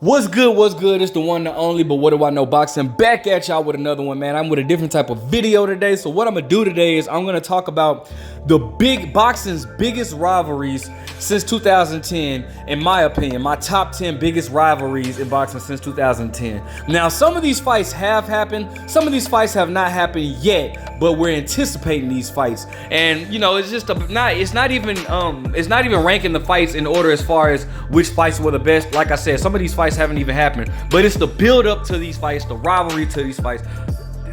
What's good? What's good? It's the one, the only, but what do I know boxing? Back at y'all with another one, man. I'm with a different type of video today. So what I'm gonna do today is I'm gonna talk about the boxing's biggest rivalries since 2010, in my opinion, my top 10 biggest rivalries in boxing since 2010. Now, some of these fights have happened, some of these fights have not happened yet, but we're anticipating these fights. And you know, it's just it's not even ranking the fights in order as far as which fights were the best. Like I said, some of these fights haven't even happened, but it's the build up to these fights, the rivalry to these fights,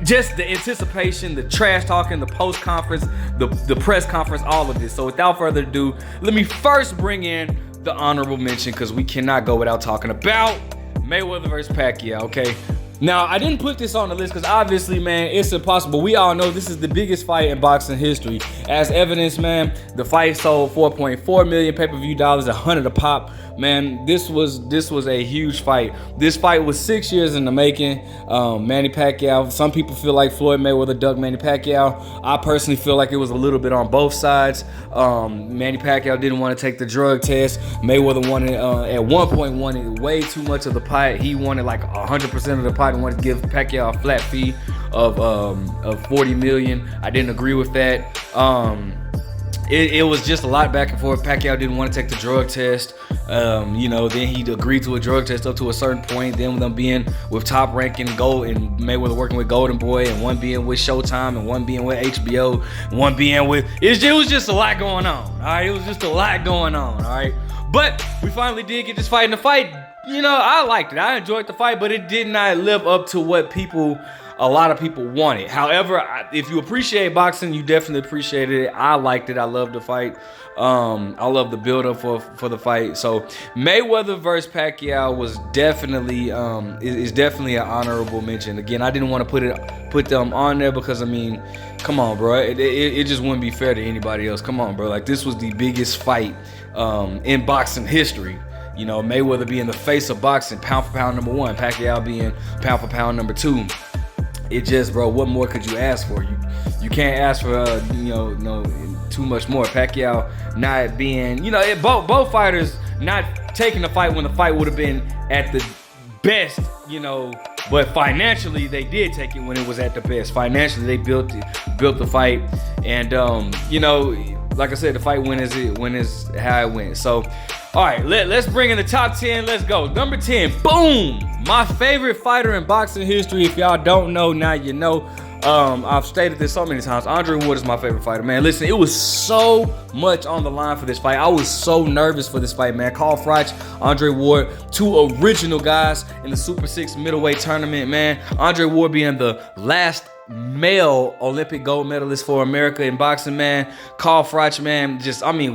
just the anticipation, the trash talking, the post conference, the press conference, all of this. So without further ado, let me first bring in the honorable mention, because we cannot go without talking about Mayweather versus Pacquiao. Okay, now I didn't put this on the list because obviously, man, it's impossible. We all know this is the biggest fight in boxing history. As evidence, man, the fight sold 4.4 million pay-per-view dollars, 100 a pop. Man, this was a huge fight. This fight was 6 years in the making. Manny Pacquiao. Some people feel like Floyd Mayweather ducked Manny Pacquiao. I personally feel like it was a little bit on both sides. Manny Pacquiao didn't want to take the drug test. Mayweather wanted, at one point, wanted way too much of the pot. He wanted like 100% of the pot and wanted to give Pacquiao a flat fee of 40 million. I didn't agree with that. It was just a lot back and forth. Pacquiao didn't want to take the drug test. You know, then he agreed to a drug test up to a certain point. Then them being with Top Rank and Gold, and Mayweather working with Golden Boy, and one being with Showtime, and one being with HBO, and one being with it was just a lot going on. All right, it was just a lot going on. All right, but we finally did get this fight. And the fight, you know, I liked it. I enjoyed the fight, but it did not live up to what a lot of people wanted. However, if you appreciate boxing, you definitely appreciated it. I liked it. I loved the fight. I love the build up for the fight. So Mayweather versus Pacquiao was definitely is definitely an honorable mention. Again, I didn't want to put them on there because, I mean, come on, bro. It just wouldn't be fair to anybody else. Come on, bro. Like, this was the biggest fight in boxing history. You know, Mayweather being the face of boxing, pound for pound number one, Pacquiao being pound for pound number two. It just, bro, what more could you ask for? You can't ask for no too much more. Pacquiao not being, you know, both fighters not taking the fight when the fight would have been at the best, you know, but financially they did take it when it was at the best. Financially they built the fight, and you know, like I said, the fight went is how it went. So all right, let's bring in the top 10. Let's go. Number 10, boom! My favorite fighter in boxing history. If y'all don't know, now you know. I've stated this so many times. Andre Ward is my favorite fighter, man. Listen, it was so much on the line for this fight. I was so nervous for this fight, man. Carl Froch, Andre Ward, two original guys in the Super 6 middleweight tournament, man. Andre Ward being the last male Olympic gold medalist for America in boxing, man. Carl Froch, man,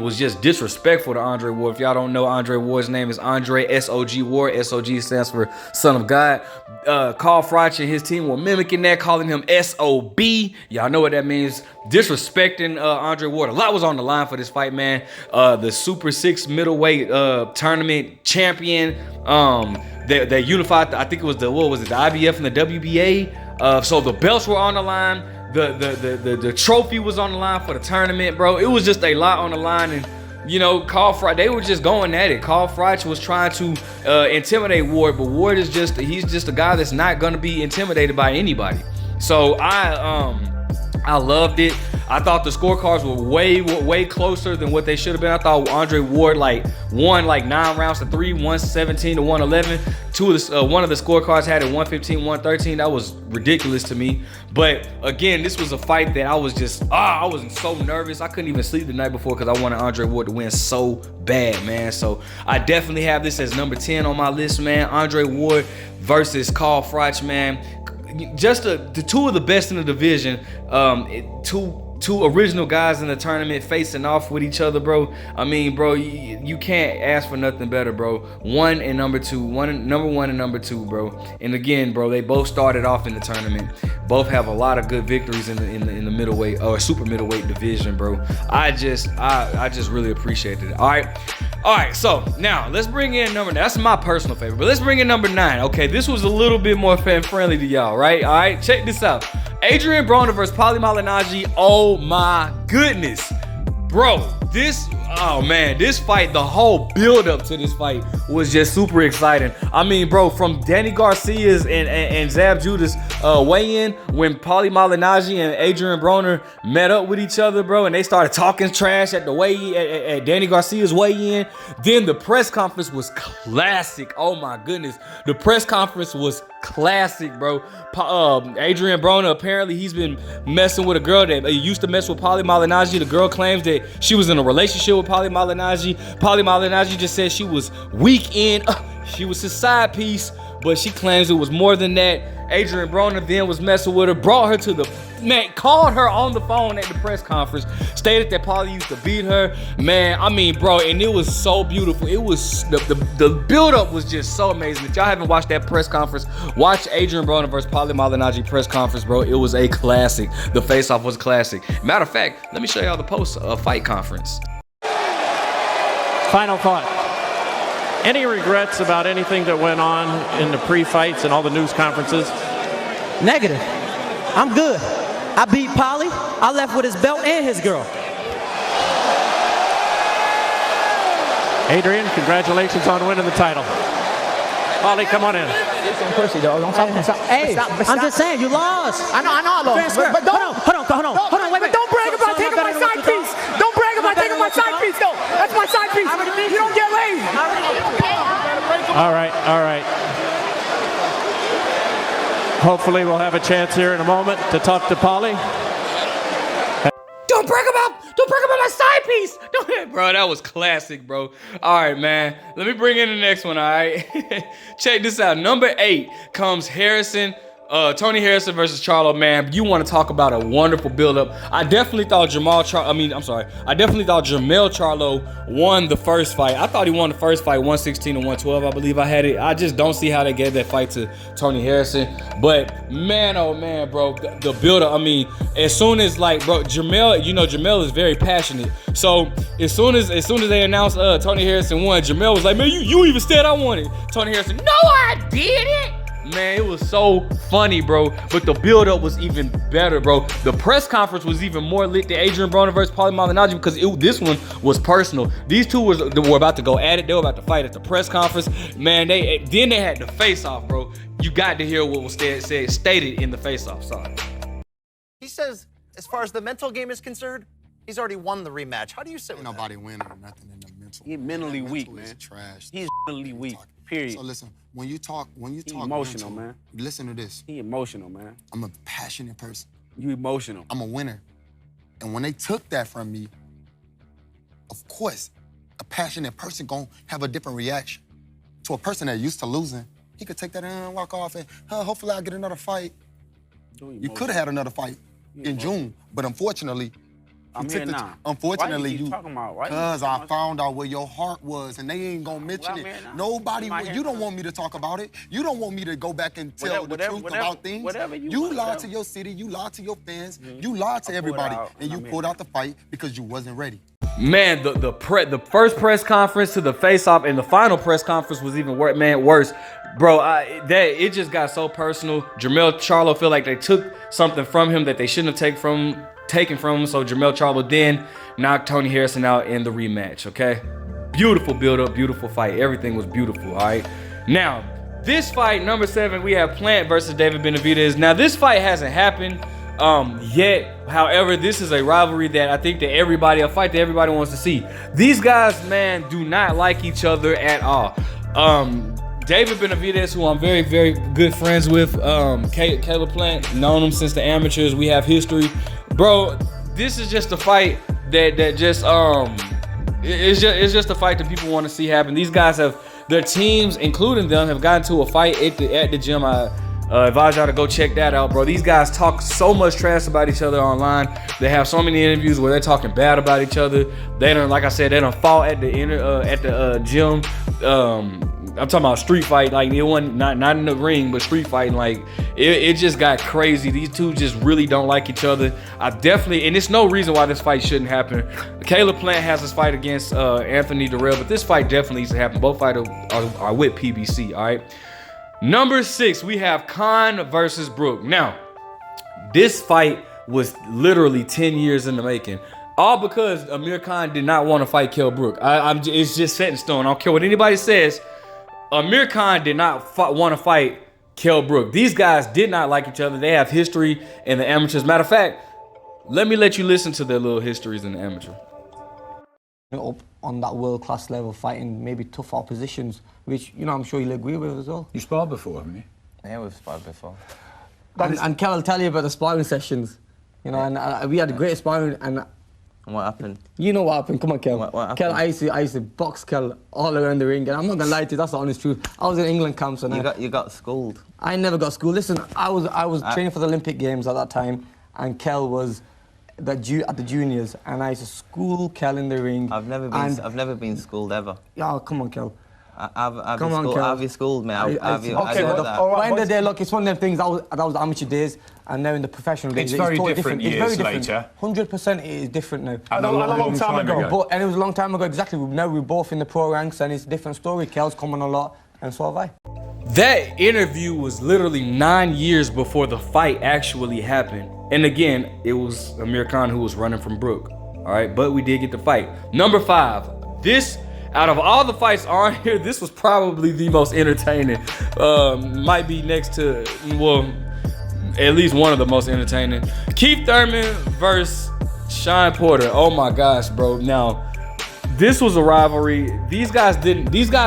was just disrespectful to Andre Ward. If y'all don't know, Andre Ward's name is Andre S.O.G. Ward. S.O.G. stands for Son of God. Carl Froch and his team were mimicking that, calling him S.O.B. Y'all know what that means. Disrespecting Andre Ward. A lot was on the line for this fight, man. The Super 6 middleweight tournament champion. They unified, I think it was the IBF and the WBA. So the belts were on the line, the trophy was on the line for the tournament, bro. It was just a lot on the line, and you know, Carl Froch, they were just going at it. Carl Froch was trying to intimidate Ward, but Ward is he's just a guy that's not gonna be intimidated by anybody. So I loved it. I thought the scorecards were way closer than what they should have been. I thought Andre Ward won 9 rounds to 3, 117 to 111. One of the scorecards had it 115, 113. That was ridiculous to me. But again, this was a fight that I was so nervous. I couldn't even sleep the night before because I wanted Andre Ward to win so bad, man. So I definitely have this as number 10 on my list, man. Andre Ward versus Carl Froch, man. Just the two of the best in the division. Two original guys in the tournament facing off with each other, bro. I mean, bro, you can't ask for nothing better, bro. Number one and number two, bro. And again, bro, they both started off in the tournament. Both have a lot of good victories in the middleweight or super middleweight division, bro. I just really appreciated it. All right. So now let's bring in number 9. That's my personal favorite, but let's bring in number 9. Okay, this was a little bit more fan friendly to y'all, right? All right, check this out. Adrian Broner versus Paulie Malignaggi. Oh my goodness, bro! This Oh man, this fight, the whole build up to this fight was just super exciting. I mean, bro, from Danny Garcia's and Zab Judas weigh-in, when Paulie Malignaggi and Adrian Broner met up with each other, bro, and they started talking trash at the at Danny Garcia's weigh-in. Then the press conference was classic. Oh my goodness, the press conference was classic, bro. Adrian Broner, apparently he's been messing with a girl that used to mess with Paulie Malignaggi. The girl claims that she was in a relationship with Paulie Malignaggi. Paulie Malignaggi just said she was weak in, she was his side piece, but she claims it was more than that. Adrian Broner then was messing with her, brought her to the, man, called her on the phone at the press conference, stated that Paulie used to beat her. Man, I mean, bro, and it was so beautiful. It was, the build-up was just so amazing. If y'all haven't watched that press conference, watch Adrian Broner versus Paulie Malignaggi press conference, bro. It was a classic. The face-off was classic. Matter of fact, let me show y'all the post-fight conference. Final thought. Any regrets about anything that went on in the pre-fights and all the news conferences? Negative. I'm good. I beat Paulie. I left with his belt and his girl. Adrian, congratulations on winning the title. Paulie, come on in. Hey, I'm just saying, you lost. I know I lost. But don't, hold on, wait. Don't brag about taking my side piece. Don't brag about taking my side piece, though. That's my side piece. You don't get lazy. All right. Hopefully we'll have a chance here in a moment to talk to Paulie. Don't brag about my side piece. Bro, that was classic, bro. All right, man. Let me bring in the next one, all right? Check this out. Number 8 comes Tony Harrison versus Charlo. Man, you want to talk about a wonderful build-up. I definitely thought Jamel Charlo won the first fight. I thought he won the first fight 116 to 112, I believe I had it. I just don't see how they gave that fight to Tony Harrison. But man, oh man, bro, the build-up, I mean, as soon as, like, bro, Jamel is very passionate. So as soon as they announced Tony Harrison won, Jamel was like, man, you even said I won it. Tony Harrison, no, I didn't. Man, it was so funny, bro. But the build-up was even better, bro. The press conference was even more lit than Adrian Broner versus Paulie Malignaggi because this one was personal. These two were about to go at it. They were about to fight at the press conference. Man, they had the face-off, bro. You got to hear what was stated in the face-off. Sorry. He says, as far as the mental game is concerned, he's already won the rematch. How do you say Ain't nobody winning or nothing in the mental. He's mentally weak, man. Trash. He's mentally weak. Period. So listen, when you talk emotional, mental, man. Listen to this. He emotional, man. I'm a passionate person. You emotional. I'm a winner. And when they took that from me, of course, a passionate person gonna have a different reaction. To a person that used to losing, he could take that and walk off and hopefully I'll get another fight. You could have had another fight in June, but unfortunately, I'm here now. Unfortunately, you talking about, right? Because I found out where your heart was, and they ain't gonna mention it. Nobody, you don't want me to talk about it. You don't want me to go back and tell the truth about things. You lied to your city, you lied to your fans, you lied to everybody, and you pulled out the fight because you wasn't ready. Man, the first press conference to the face-off and the final press conference was even worse. Bro, it just got so personal. Jamel Charlo feel like they took something from him that they shouldn't have taken from him. So Jamel Charlo then knocked Tony Harrison out in the rematch, okay? Beautiful build-up, beautiful fight. Everything was beautiful, all right? Now, this fight, number 7, we have Plant versus David Benavides. Now, this fight hasn't happened yet. However, this is a rivalry that I think that a fight that everybody wants to see. These guys, man, do not like each other at all. David Benavides, who I'm very, very good friends with, Caleb Plant, known him since the amateurs. We have history. Bro, this is just a fight that just it's just a fight that people want to see happen. These guys their teams, including them, have gotten to a fight at the gym. I advise y'all to go check that out, bro. These guys talk so much trash about each other online. They have so many interviews where they're talking bad about each other. They don't, like I said, they don't fought at the gym. I'm talking about street fight, like it wasn't not in the ring, but street fighting. Like it just got crazy. These two just really don't like each other. And it's no reason why this fight shouldn't happen. Caleb Plant has this fight against Anthony Durrell, but this fight definitely needs to happen. Both fighters are with PBC, all right? Number 6, we have Khan versus Brooke. Now, this fight was literally 10 years in the making. All because Amir Khan did not want to fight Kell Brook. It's just set in stone. I don't care what anybody says. Amir Khan did not want to fight Kell Brook. These guys did not like each other. They have history in the amateurs. Matter of fact, let me let you listen to their little histories in the amateur. Up on that world-class level, fighting maybe tough oppositions, which, you know, I'm sure you'll agree with as well. You sparred before, haven't you? Yeah, we've sparred before. And Kel will tell you about the sparring sessions. You know, and we had a great sparring, and what happened? You know what happened. Come on, Kel. What happened? Kel, I used to box Kel all around the ring, and I'm not gonna lie to you, that's the honest truth. I was in England camps, and you got schooled. I never got schooled. Listen, I was training for the Olympic Games at that time, and Kel was at the juniors, and I used to school Kel in the ring. I've never been schooled ever. Oh, come on, Kel. Have you schooled me? End of the day, look, it's one of them things. That was amateur days, and now in the professional days, it's very different years it's very later. 100% it is different now. And a long time ago. And it was a long time ago, exactly. Now we're both in the pro ranks, and it's a different story. Kel's coming a lot, and so have I. That interview was literally 9 years before the fight actually happened. And again, it was Amir Khan who was running from Brooke. All right, but we did get the fight. Number 5. This, out of all the fights on here, this was probably the most entertaining. Might be next to, well, at least one of the most entertaining. Keith Thurman versus Shawn Porter. Oh my gosh, bro. Now, this was a rivalry. These guys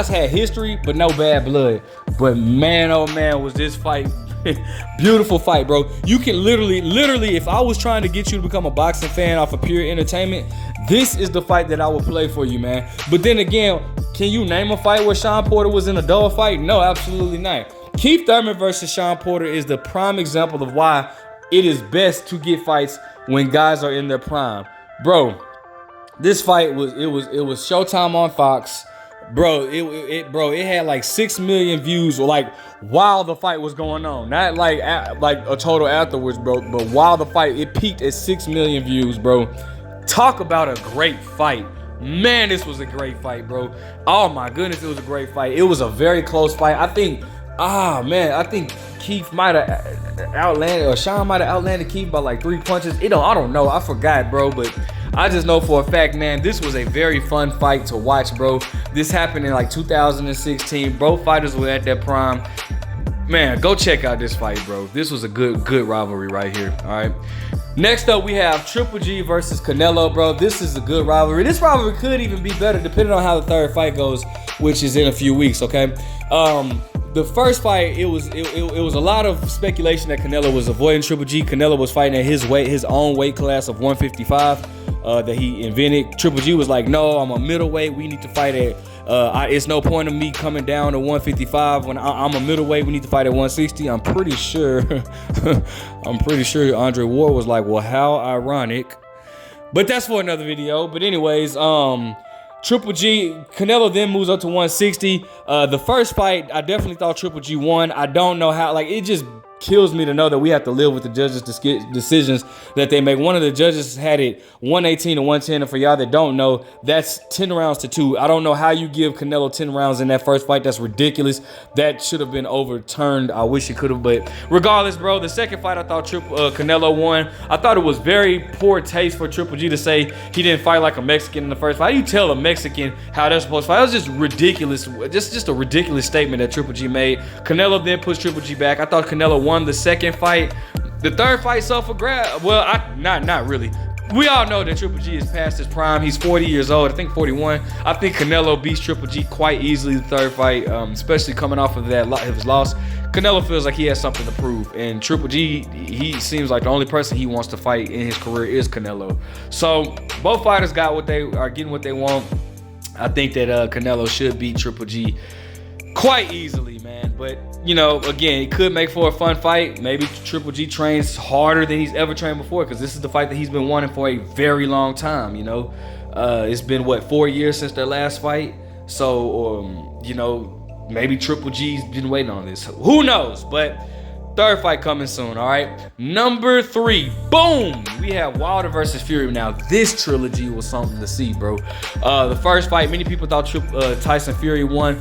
had history, but no bad blood. But man, oh man, was this fight beautiful fight, bro. You can literally, if I was trying to get you to become a boxing fan off of pure entertainment, this is the fight that I would play for you, man. But then again, can you name a fight where Shawn Porter was in a dull fight? No, absolutely not. Keith Thurman versus Shawn Porter is the prime example of why it is best to get fights when guys are in their prime. Bro, this fight was Showtime on Fox. Bro, it had like 6 million views, like while the fight was going on, not like a total afterwards, bro. But while the fight, it peaked at 6 million views, bro. Talk about a great fight, man. This was a great fight, bro. Oh my goodness, it was a great fight. It was a very close fight. I think Keith might have outlanded, or Shawn might have outlanded Keith by like 3 punches. I don't know. I forgot, bro, but I just know for a fact, man, this was a very fun fight to watch, bro. This happened in like 2016. Both fighters were at their prime. Man, go check out this fight, bro. This was a good rivalry right here, all right? Next up, we have Triple G versus Canelo, bro. This is a good rivalry. This rivalry could even be better depending on how the third fight goes, which is in a few weeks, okay? The first fight, it was a lot of speculation that Canelo was avoiding Triple G. Canelo was fighting at his own weight class of 155 that he invented. Triple G was like, no, I'm a middleweight. We need to fight at, it's no point of me coming down to 155 when I'm a middleweight. We need to fight at 160. I'm pretty sure Andre Ward was like, well, how ironic. But that's for another video. But anyways, Triple G, Canelo then moves up to 160. The first fight, I definitely thought Triple G won. I don't know how, like, it just kills me to know that we have to live with the judges' decisions that they make. One of the judges had it 118 to 110, and for y'all that don't know, that's 10 rounds to 2. I don't know how you give Canelo 10 rounds in that first fight. That's ridiculous. That should have been overturned. I wish it could have, but regardless, bro, the second fight, I thought Canelo won. I thought it was very poor taste for Triple G to say he didn't fight like a Mexican in the first fight. How do you tell a Mexican how they're supposed to fight? It was just ridiculous. Just a ridiculous statement that Triple G made. Canelo then pushed Triple G back. I thought Canelo won the second fight. The third fight up for grab. Well, not really. We all know that Triple G is past his prime. He's 40 years old. I think 41. I think Canelo beats Triple G quite easily the third fight, especially coming off of his loss. Canelo feels like he has something to prove, and Triple G, he seems like the only person he wants to fight in his career is Canelo. So both fighters got what they are getting what they want. I think that Canelo should beat Triple G quite easily, man. But you know, again, it could make for a fun fight. Maybe Triple G trains harder than he's ever trained before, because this is the fight that he's been wanting for a very long time. You know, it's been what, 4 years since their last fight. So, you know, maybe Triple G's been waiting on this. Who knows? But third fight coming soon, all right? Number 3, boom! We have Wilder versus Fury. Now, this trilogy was something to see, bro. The first fight, many people thought Tyson Fury won.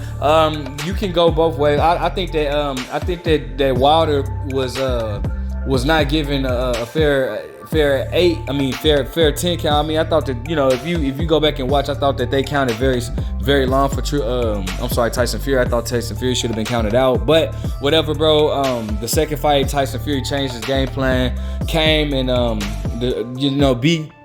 You can go both ways. I think that Wilder was not given a fair fair 10 count. I mean, I thought that, if you go back and watch, I thought that they counted very long for Tyson Fury. I thought Tyson Fury should have been counted out, but whatever, bro. The second fight, Tyson Fury changed his game plan, came and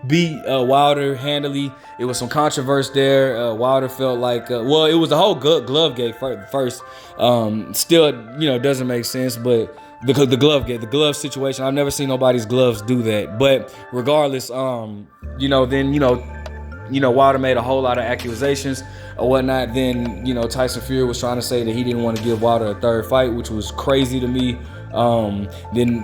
beat Wilder handily. It was some controversy there. Wilder felt like, it was the whole glove game first. Still, doesn't make sense, but the glove situation, I've never seen nobody's gloves do that. But regardless, Wilder made a whole lot of accusations or whatnot. Then, Tyson Fury was trying to say that he didn't want to give Wilder a third fight, which was crazy to me. Then,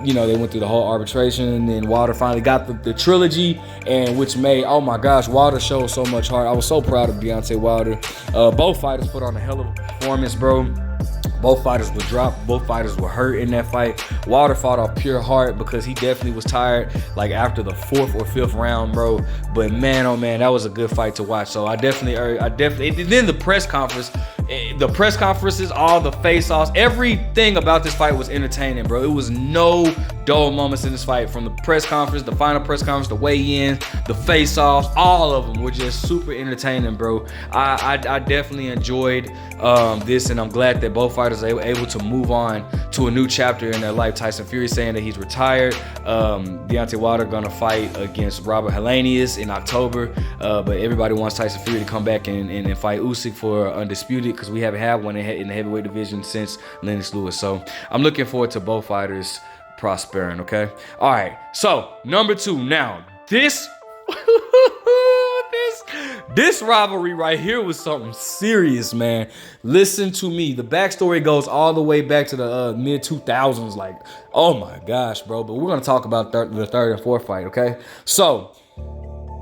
they went through the whole arbitration, and then Wilder finally got the trilogy, and which made, oh my gosh, Wilder showed so much heart. I was so proud of Deontay Wilder. Both fighters put on a hell of a performance, bro. Both fighters were dropped. Both fighters were hurt in that fight. Wilder fought off pure heart because he definitely was tired, like after the 4th or 5th round, bro. But man, oh man, that was a good fight to watch. So I definitely, then the press conferences, all the face-offs, everything about this fight was entertaining, bro. It was no dull moments in this fight, from the press conference, the final press conference, the weigh-in, the face-offs, all of them were just super entertaining, bro. I definitely enjoyed this, and I'm glad that both fighters are able to move on to a new chapter in their life. Tyson Fury saying that he's retired. Deontay Wilder gonna fight against Robert Helenius in October, but everybody wants Tyson Fury to come back and fight Usyk for undisputed, because we haven't had one in the heavyweight division since Lennox Lewis. So I'm looking forward to both fighters prospering, okay? All right, so number 2. Now, this rivalry right here was something serious, man. Listen to me. The backstory goes all the way back to the mid-2000s. Like, oh my gosh, bro. But we're going to talk about the third and fourth fight, okay? So,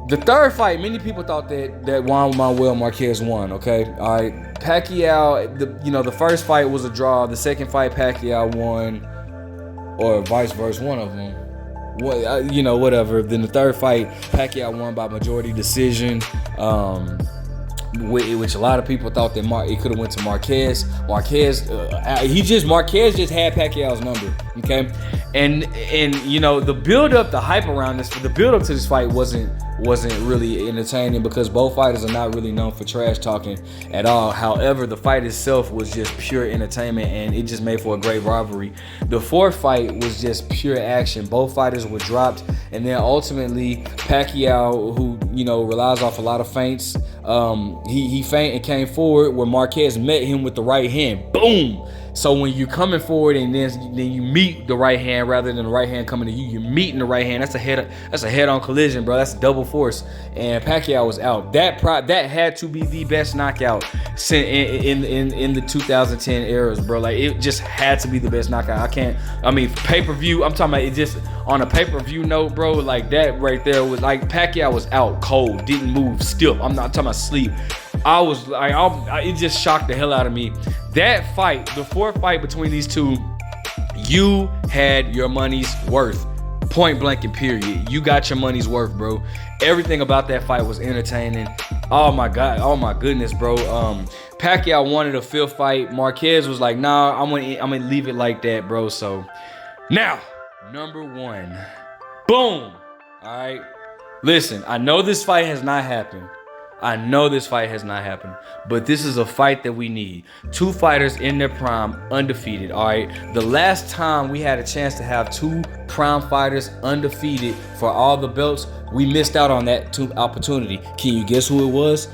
the third fight, many people thought that Juan Manuel Marquez won, okay? All right, Pacquiao, the first fight was a draw. The second fight, Pacquiao won, or vice versa, one of them. Whatever. Then the third fight, Pacquiao won by majority decision, which a lot of people thought that it could have went to Marquez. Marquez just had Pacquiao's number, okay? And the build up, the hype around this, the build up to this fight wasn't really entertaining, because both fighters are not really known for trash talking at all. However, the fight itself was just pure entertainment, and it just made for a great rivalry. The fourth fight was just pure action. Both fighters were dropped, and then ultimately Pacquiao, who relies off a lot of feints, he feigned and came forward where Marquez met him with the right hand. Boom! So when you're coming forward and then you meet the right hand rather than the right hand coming to you, you're meeting the right hand. That's a head-on collision, bro. That's double force. And Pacquiao was out. That had to be the best knockout in the 2010 eras, bro. Like, it just had to be the best knockout. Pay-per-view. I'm talking about it just on a pay-per-view note, bro. Like, that right there was like Pacquiao was out cold, didn't move, still. I'm not talking about sleep. I was like, it just shocked the hell out of me. That fight, the fourth fight between these two, you had your money's worth. Point blank and period. You got your money's worth, bro. Everything about that fight was entertaining. Oh my God. Oh my goodness, bro. Pacquiao wanted a fifth fight. Marquez was like, nah, I'm gonna leave it like that, bro. So now, number 1. Boom. All right. Listen, I know this fight has not happened. But this is a fight that we need. 2 fighters in their prime, undefeated, all right? The last time we had a chance to have 2 prime fighters undefeated for all the belts, we missed out on that opportunity. Can you guess who it was?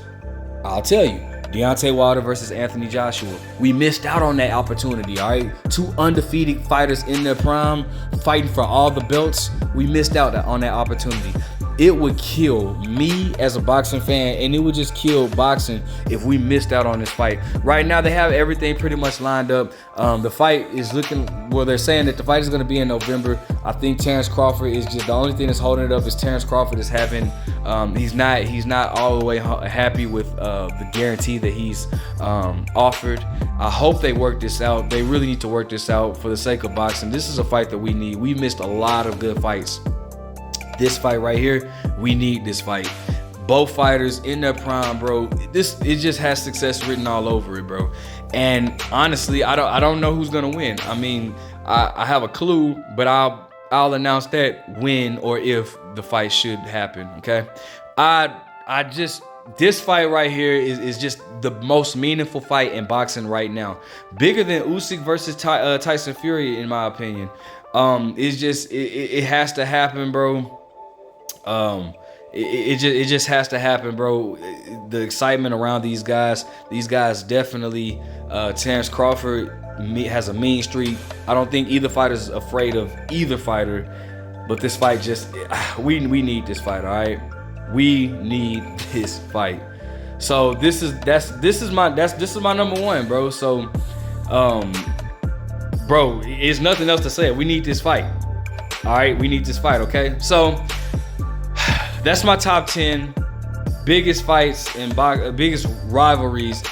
I'll tell you. Deontay Wilder versus Anthony Joshua. We missed out on that opportunity, all right? 2 undefeated fighters in their prime, fighting for all the belts. We missed out on that opportunity. It would kill me as a boxing fan, and it would just kill boxing if we missed out on this fight. Right now, they have everything pretty much lined up. The fight is looking, well, they're saying that the fight is going to be in November. I think Terrence Crawford is just, the only thing that's holding it up is Terrence Crawford is having, he's not all the way happy with the guarantee that he's offered. I hope they work this out. They really need to work this out for the sake of boxing. This is a fight that we need. We missed a lot of good fights. This fight right here, we need this fight. Both fighters in their prime, bro. It just has success written all over it, bro. And honestly, I don't know who's gonna win. I mean, I have a clue, but I'll announce that when or if the fight should happen. Okay, this fight right here is just the most meaningful fight in boxing right now. Bigger than Usyk versus Tyson Fury, in my opinion. It has to happen, bro. It just has to happen, bro. The excitement around these guys definitely. Terrence Crawford has a mean streak. I don't think either fighter's afraid of either fighter, but this fight just we need this fight, all right? We need this fight. So this is my number one, bro. So bro, it's nothing else to say. We need this fight. All right, we need this fight, okay? So that's my top 10 biggest fights and biggest rivalries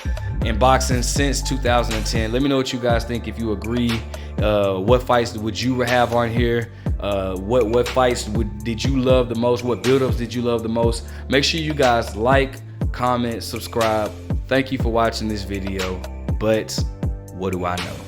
in boxing since 2010. Let me know what you guys think, if you agree. What fights would you have on here? What fights did you love the most? What build-ups did you love the most? Make sure you guys like, comment, subscribe. Thank you for watching this video. But what do I know?